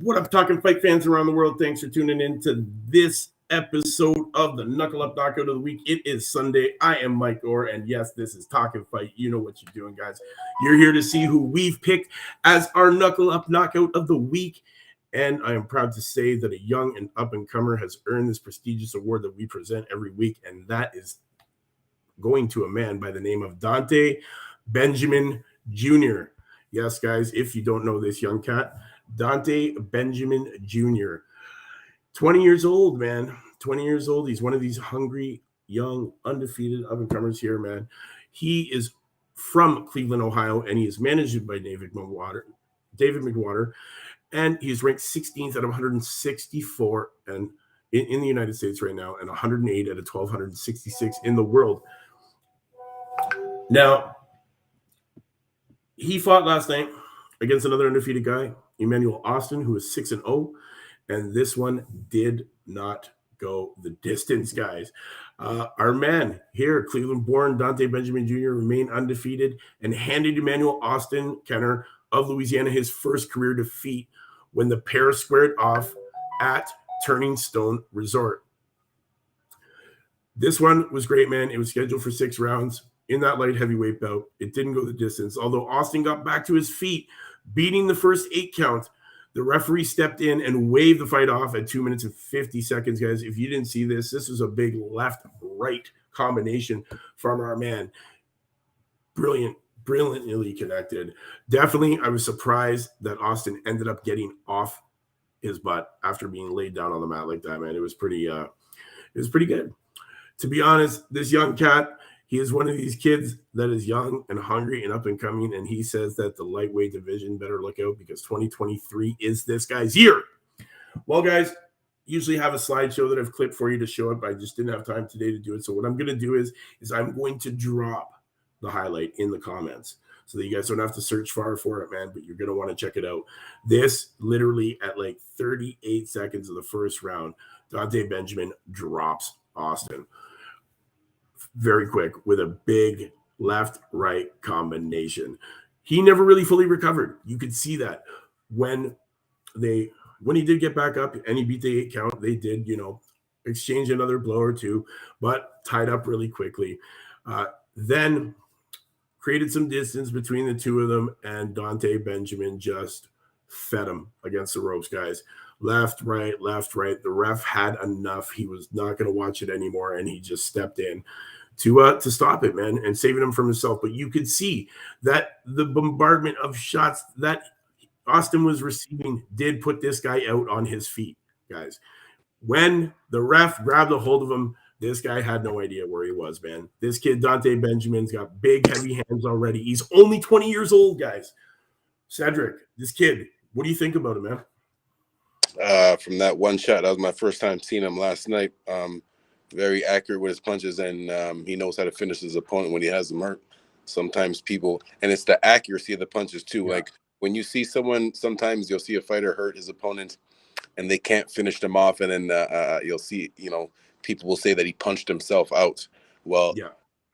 What up, Talkin fight fans around the world? Thanks for tuning in to this episode of the Knuckle Up Knockout of the Week. It is Sunday. I am Mike Orr, and yes, this is Talkin Fight. You know what you're doing, guys. You're here to see who we've picked as our Knuckle Up Knockout of the Week. And I am proud to say that a young and up-and-comer has earned this prestigious award that we present every week, and that is going to a man by the name of Dante Benjamin Jr. Yes, guys, if you don't know this young cat, Dante Benjamin Jr. 20 years old, man. 20 years old. He's one of these hungry, young, undefeated up-and-comers here, man. He is from Cleveland, Ohio, and he is managed by David McWater, and he's ranked 16th out of 164 and in the United States right now, and 108 out of 1,266 in the world. Now, he fought last night against another undefeated guy, Emmanuel Austin, who is 6-0, and this one did not go the distance, guys. Our man here, Cleveland-born Dante Benjamin Jr., remained undefeated and handed Emmanuel Austin Kenner of Louisiana his first career defeat when the pair squared off at Turning Stone Resort. This one was great, man. It was scheduled for 6 rounds in that light heavyweight bout. It didn't go the distance, although Austin got back to his feet, beating the first 8 count. The referee stepped in and waved the fight off at 2 minutes and 50 seconds, guys. If you didn't see this, this was a big left-right combination from our man. Brilliantly connected. Definitely, I was surprised that Austin ended up getting off his butt after being laid down on the mat like that, man. It was pretty good. To be honest, this young cat, he is one of these kids that is young and hungry and up and coming, and he says that the lightweight division better look out because 2023 is this guy's year. Well, guys, usually have a slideshow that I've clipped for you to show up. I just didn't have time today to do it. So what I'm going to do is I'm going to drop the highlight in the comments so that you guys don't have to search far for it, man, but you're going to want to check it out. This literally at like 38 seconds of the first round, Dante Benjamin drops Austin very quick with a big left-right combination. He never really fully recovered. You could see that when he did get back up and he beat the 8 count, they did, exchange another blow or two, but tied up really quickly. Then created some distance between the two of them, and Dante Benjamin just fed him against the ropes, guys. Left, right. The ref had enough. He was not going to watch it anymore, and he just stepped in to stop it, man, and saving him from himself. But you could see that the bombardment of shots that Austin was receiving did put this guy out on his feet, guys. When the ref grabbed a hold of him, this guy had no idea where he was, man. This kid, Dante Benjamin's got big, heavy hands already. He's only 20 years old, guys. Cedric, this kid, what do you think about him, man? From that one shot, that was my first time seeing him last night. Very accurate with his punches, and he knows how to finish his opponent when he has them hurt. Sometimes people, and it's the accuracy of the punches too. Yeah. Like when you see someone, sometimes you'll see a fighter hurt his opponent, and they can't finish them off, and then you'll see, people will say that he punched himself out. Well, yeah.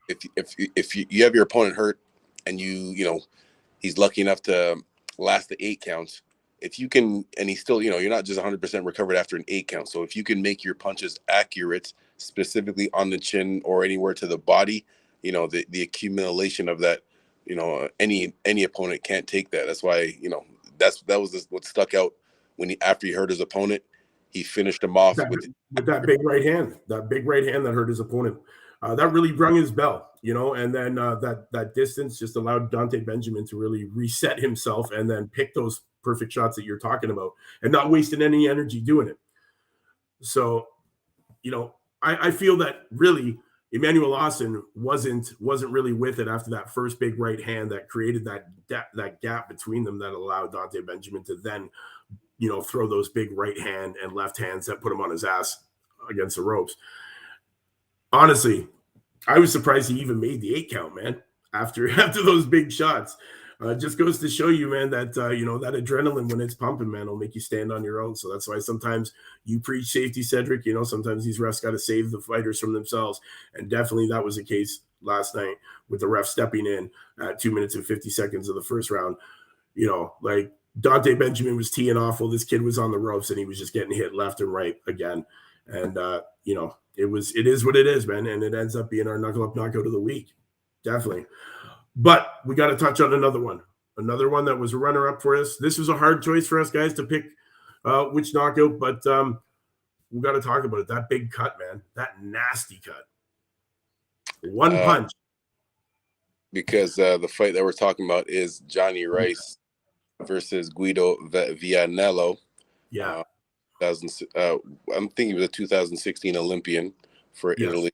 If you have your opponent hurt, and he's lucky enough to last the 8 counts. If you can, and he's still, you're not just 100% recovered after an 8 count. So if you can make your punches accurate, specifically on the chin or anywhere to the body, the accumulation of that, any opponent can't take that. That's why, that was what stuck out after he hurt his opponent, he finished him off with that big right hand. That big right hand that hurt his opponent. That really rung his bell, and then that distance just allowed Dante Benjamin to really reset himself and then pick those perfect shots that you're talking about and not wasting any energy doing it. So, I feel that really Emmanuel Austin wasn't really with it after that first big right hand that created that gap between them that allowed Dante Benjamin to then, throw those big right hand and left hands that put him on his ass against the ropes. Honestly, I was surprised he even made the 8 count, man, after those big shots. Just goes to show you, man, that, that adrenaline when it's pumping, man, will make you stand on your own. So that's why sometimes you preach safety, Cedric. Sometimes these refs got to save the fighters from themselves. And definitely that was the case last night with the ref stepping in at 2 minutes and 50 seconds of the first round. Dante Benjamin was teeing off while this kid was on the ropes, and he was just getting hit left and right again. And it is what it is, man. And it ends up being our knuckle up knockout of the week, definitely. But we got to touch on another one that was a runner up for us. This was a hard choice for us guys to pick which knockout, but we got to talk about it. That big cut, man, that nasty cut, one punch. Because the fight that we're talking about is Johnny Rice versus Guido Vianello. Yeah. I'm thinking he was a 2016 Olympian for Italy.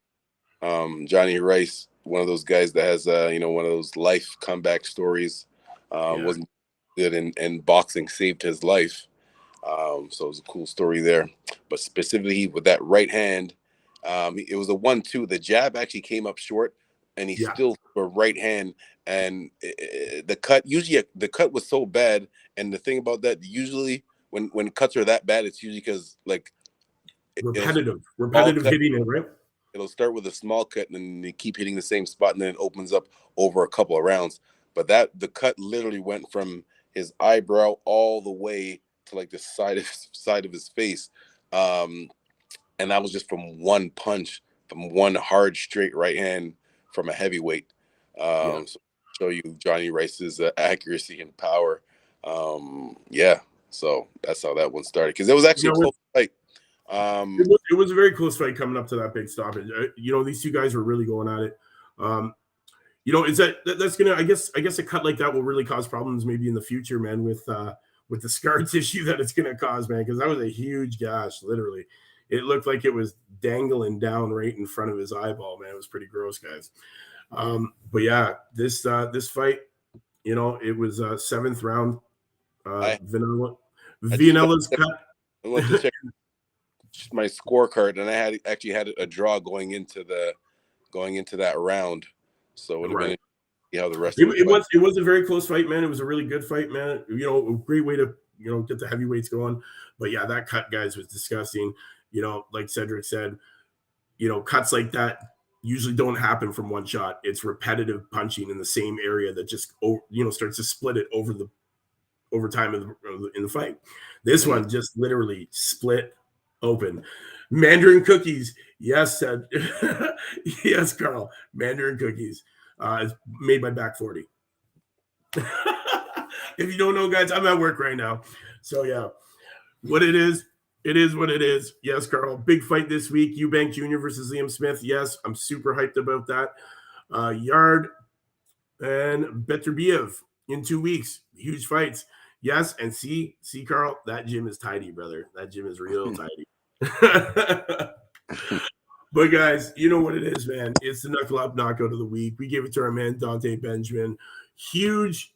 Johnny Rice, one of those guys that has one of those life comeback stories. Wasn't good and boxing saved his life. So it was a cool story there. But specifically with that right hand, it was a 1-2. The jab actually came up short, and he still threw a right hand. And the cut was so bad. And the thing about that, usually when cuts are that bad, it's usually because like repetitive hitting it, right? It'll start with a small cut, and then they keep hitting the same spot, and then it opens up over a couple of rounds. But the cut literally went from his eyebrow all the way to like the side of his face, and that was just from one punch, from one hard straight right hand from a heavyweight. So show you Johnny Rice's accuracy and power. So that's how that one started, because it was actually a close fight. It was a very close fight coming up to that big stoppage. These two guys were really going at it. Is that's gonna? I guess a cut like that will really cause problems maybe in the future, man, with the scar tissue that it's gonna cause, man, because that was a huge gash. Literally, it looked like it was dangling down right in front of his eyeball, man. It was pretty gross, guys. But yeah, this fight, it was a 7th round. Vianella's cut. I went to check my scorecard, and I actually had a draw going into that round. So it would have been how the rest. It was a very close fight, man. It was a really good fight, man. A great way to get the heavyweights going. But yeah, that cut, guys, was disgusting. Like Cedric said, cuts like that usually don't happen from one shot. It's repetitive punching in the same area that just starts to split it over time in the fight. This one just literally split open. Mandarin cookies, yes, said yes, Carl. Mandarin cookies, it's made by Back 40. If you don't know, guys, I'm at work right now, so yeah, what it is what it is. Yes, Carl, big fight this week. Eubank Jr. versus Liam Smith. Yes, I'm super hyped about that. Yard and Beterbiev in 2 weeks. Huge fights. Yes, and see, Carl, that gym is tidy, brother. That gym is real tidy. But guys, you know what it is, man. It's the Knuckle Up knockout of the week. We gave it to our man Dante Benjamin. Huge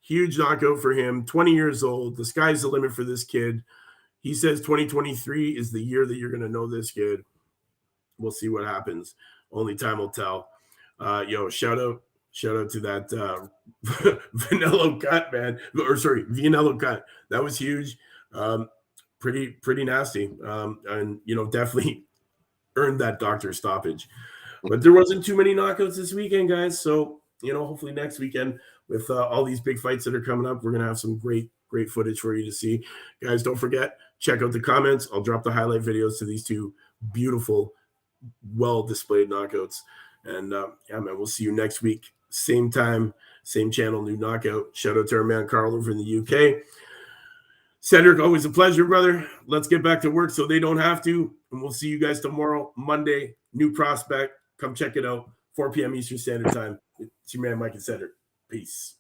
knockout for him. 20 years old. The sky's the limit for this kid. He says 2023 is the year that you're going to know this kid. We'll see what happens. Only time will tell. Shout out to that Vianello cut, man. Vianello cut. That was huge. Pretty nasty. And definitely earned that doctor stoppage. But there wasn't too many knockouts this weekend, guys. So, hopefully next weekend with all these big fights that are coming up, we're going to have some great footage for you to see. Guys, don't forget, check out the comments. I'll drop the highlight videos to these two beautiful, well-displayed knockouts. And, man, we'll see you next week. Same time, same channel, new knockout. Shout out to our man Carl over in the UK. Cedric, always a pleasure, brother. Let's get back to work so they don't have to. And we'll see you guys tomorrow, Monday. New prospect. Come check it out. 4 p.m. Eastern Standard Time. It's your man, Mike and Cedric. Peace.